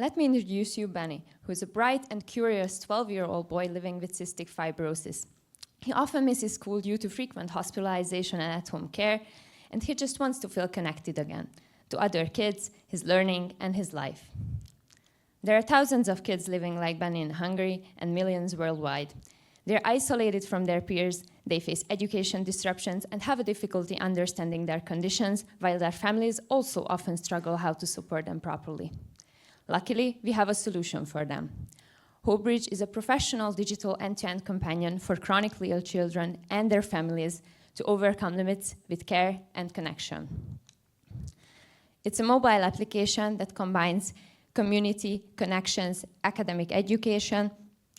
Let me introduce you Benny, who is a bright and curious 12-year-old boy living with cystic fibrosis. He often misses school due to frequent hospitalization and at-home care, and he just wants to feel connected again to other kids, his learning, and his life. There are thousands of kids living like Benny in Hungary and millions worldwide. They're isolated from their peers, they face education disruptions and have a difficulty understanding their conditions, while their families also often struggle how to support them properly. Luckily, we have a solution for them. HopeBridge is a professional digital end-to-end companion for chronically ill children and their families to overcome limits with care and connection. It's a mobile application that combines community, connections, academic education,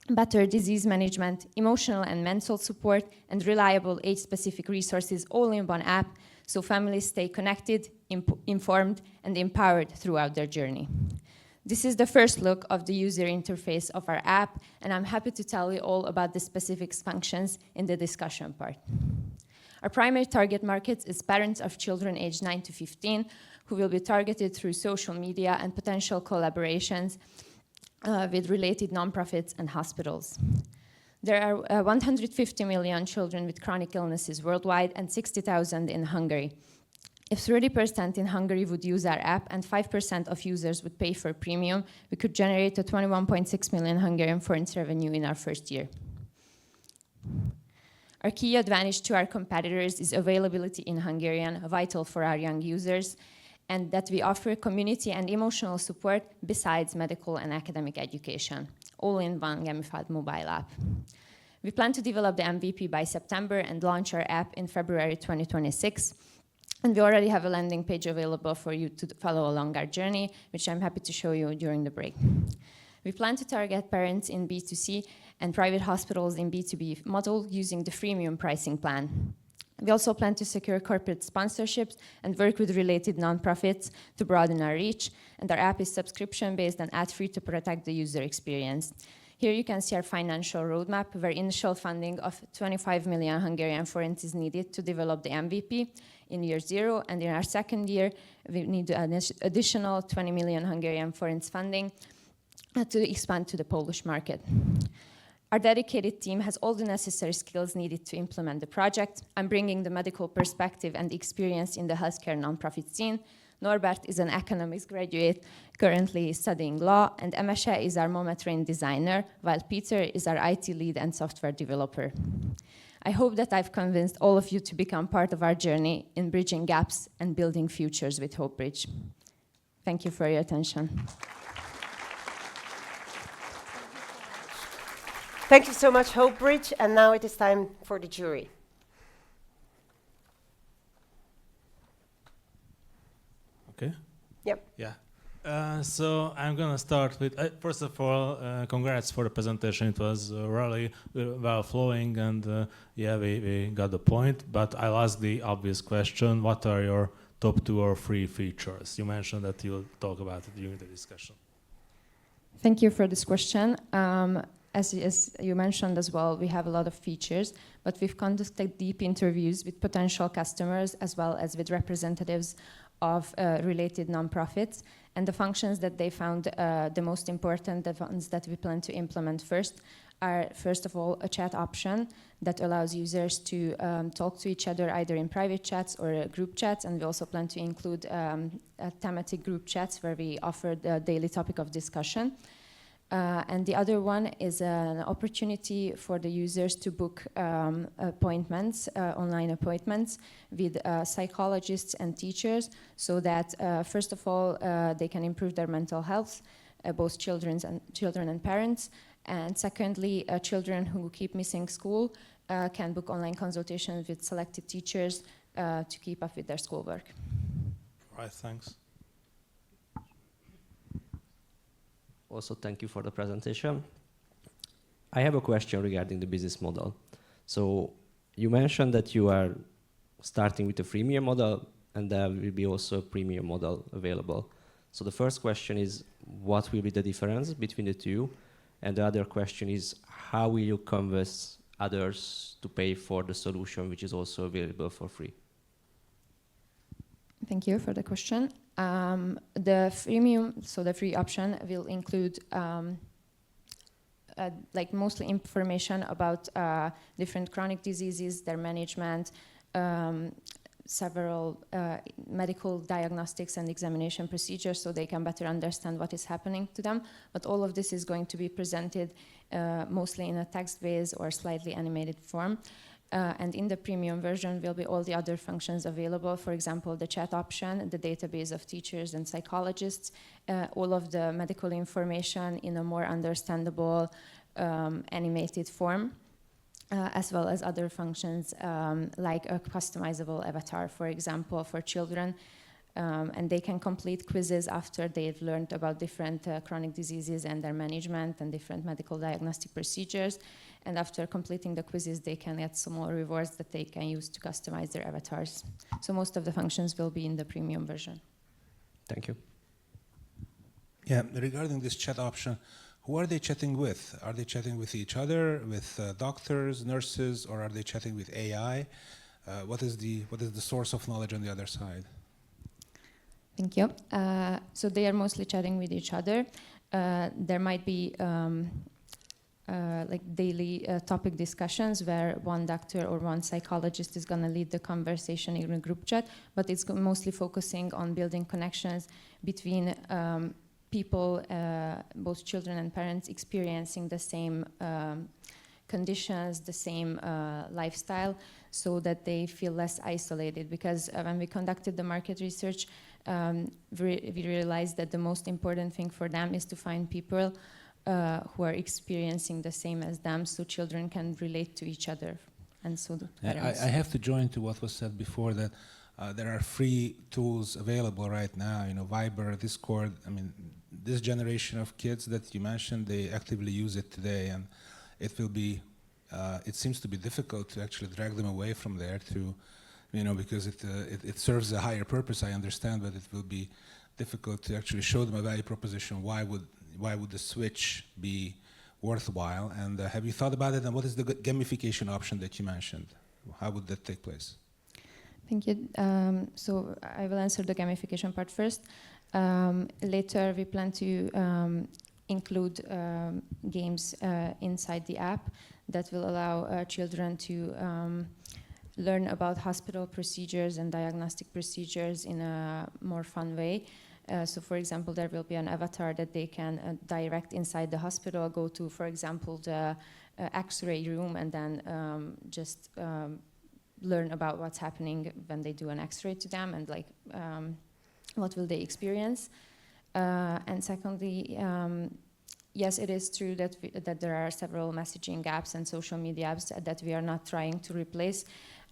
better disease management, emotional and mental support, and reliable age-specific resources all in one app, so families stay connected, informed, and empowered throughout their journey. This is the first look of the user interface of our app, and I'm happy to tell you all about the specific functions in the discussion part. Our primary target market is parents of children aged 9 to 15, who will be targeted through social media and potential collaborations with related nonprofits and hospitals. There are 150 million children with chronic illnesses worldwide and 60,000 in Hungary. If 30% in Hungary would use our app and 5% of users would pay for premium, we could generate a 21.6 million Hungarian forints revenue in our first year. Our key advantage to our competitors is availability in Hungarian, vital for our young users, and that we offer community and emotional support besides medical and academic education, all in one gamified mobile app. We plan to develop the MVP by September and launch our app in February 2026. And we already have a landing page available for you to follow along our journey, which I'm happy to show you during the break. We plan to target parents in B2C and private hospitals in B2B model using the freemium pricing plan. We also plan to secure corporate sponsorships and work with related nonprofits to broaden our reach, and our app is subscription-based and ad-free to protect the user experience. Here you can see our financial roadmap, where initial funding of 25 million Hungarian forints is needed to develop the MVP in year 0, and in our second year, we need an additional 20 million Hungarian forints funding to expand to the Polish market. Our dedicated team has all the necessary skills needed to implement the project. I'm bringing the medical perspective and experience in the healthcare nonprofit scene. Norbert is an economics graduate currently studying law, and Emese is our MoMA-trained designer, while Peter is our IT lead and software developer. I hope that I've convinced all of you to become part of our journey in bridging gaps and building futures with HopeBridge. Thank you for your attention. Thank you so much, HopeBridge, and now it is time for the jury. Okay. Yep. Yeah. So I'm gonna start with, first of all, congrats for the presentation. It was really well flowing, and yeah, we got the point. But I'll ask the obvious question: what are your top 2 or 3 features? You mentioned that you'll talk about it during the discussion. Thank you for this question. As you mentioned as well, we have a lot of features, but we've conducted deep interviews with potential customers as well as with representatives of related nonprofits, and the functions that they found the most important, the ones that we plan to implement first, are first of all a chat option that allows users to talk to each other either in private chats or group chats, and we also plan to include thematic group chats where we offer the daily topic of discussion. And the other one is an opportunity for the users to book appointments, online appointments with psychologists and teachers, so that first of all they can improve their mental health, both children and parents, and secondly children who keep missing school can book online consultations with selected teachers to keep up with their schoolwork. All right, thanks. Also, thank you for the presentation. I have a question regarding the business model. So you mentioned that you are starting with a freemium model, and there will be also a premium model available. So the first question is, what will be the difference between the two? And the other question is, how will you convince others to pay for the solution which is also available for free? Thank you for the question. The freemium, so the free option, will include like mostly information about different chronic diseases, their management, several medical diagnostics and examination procedures, so they can better understand what is happening to them. But all of this is going to be presented mostly in a text-based or slightly animated form. And in the premium version will be all the other functions available. For example, the chat option, the database of teachers and psychologists, all of the medical information in a more understandable animated form, as well as other functions like a customizable avatar, for example, for children. And they can complete quizzes after they've learned about different chronic diseases and their management and different medical diagnostic procedures. And after completing the quizzes, they can get some more rewards that they can use to customize their avatars. So most of the functions will be in the premium version. Thank you. Yeah, regarding this chat option, who are they chatting with? Are they chatting with each other, with doctors, nurses, or are they chatting with AI? What is the source of knowledge on the other side? Thank you. So they are mostly chatting with each other. There might be like daily topic discussions where one doctor or one psychologist is going to lead the conversation in a group chat, but it's mostly focusing on building connections between people, both children and parents, experiencing the same conditions, the same lifestyle, so that they feel less isolated. Because when we conducted the market research, we realized that the most important thing for them is to find people who are experiencing the same as them, so children can relate to each other. And so the parents. I have to join to what was said before, that there are free tools available right now, Viber, Discord. I mean, this generation of kids that you mentioned, they actively use it today, and it will be, it seems to be difficult to actually drag them away from there to, because it serves a higher purpose, I understand, but it will be difficult to actually show them a value proposition. Why would the switch be worthwhile? And have you thought about it? And what is the gamification option that you mentioned? How would that take place? Thank you. So I will answer the gamification part first. Later, we plan to include games inside the app that will allow children to learn about hospital procedures and diagnostic procedures in a more fun way. So, for example, there will be an avatar that they can direct inside the hospital, go to, for example, the X-ray room, and then just learn about what's happening when they do an X-ray to them, and like what will they experience. And secondly, yes, it is true that that there are several messaging apps and social media apps that we are not trying to replace.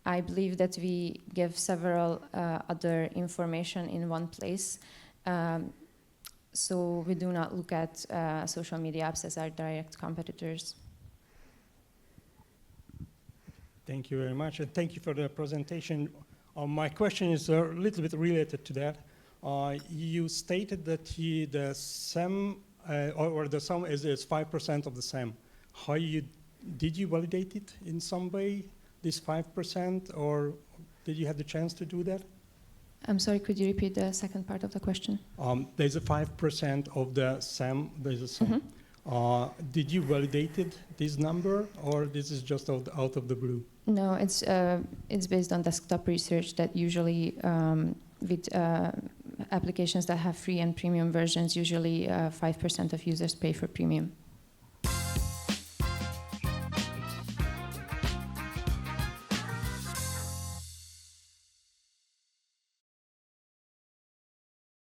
I believe that we give several other information in one place. So we do not look at social media apps as our direct competitors. Thank you very much, and thank you for the presentation. My question is a little bit related to that. You stated that the SEM, or the sum is 5% of the SEM. Did you validate it in some way, this 5%, or did you have the chance to do that? I'm sorry, could you repeat the second part of the question? There's a 5% of the SEM, there's a sum. Mm-hmm. Did you validate this number, or this is just out of the blue? No, it's based on desktop research that usually with applications that have free and premium versions, usually 5% of users pay for premium.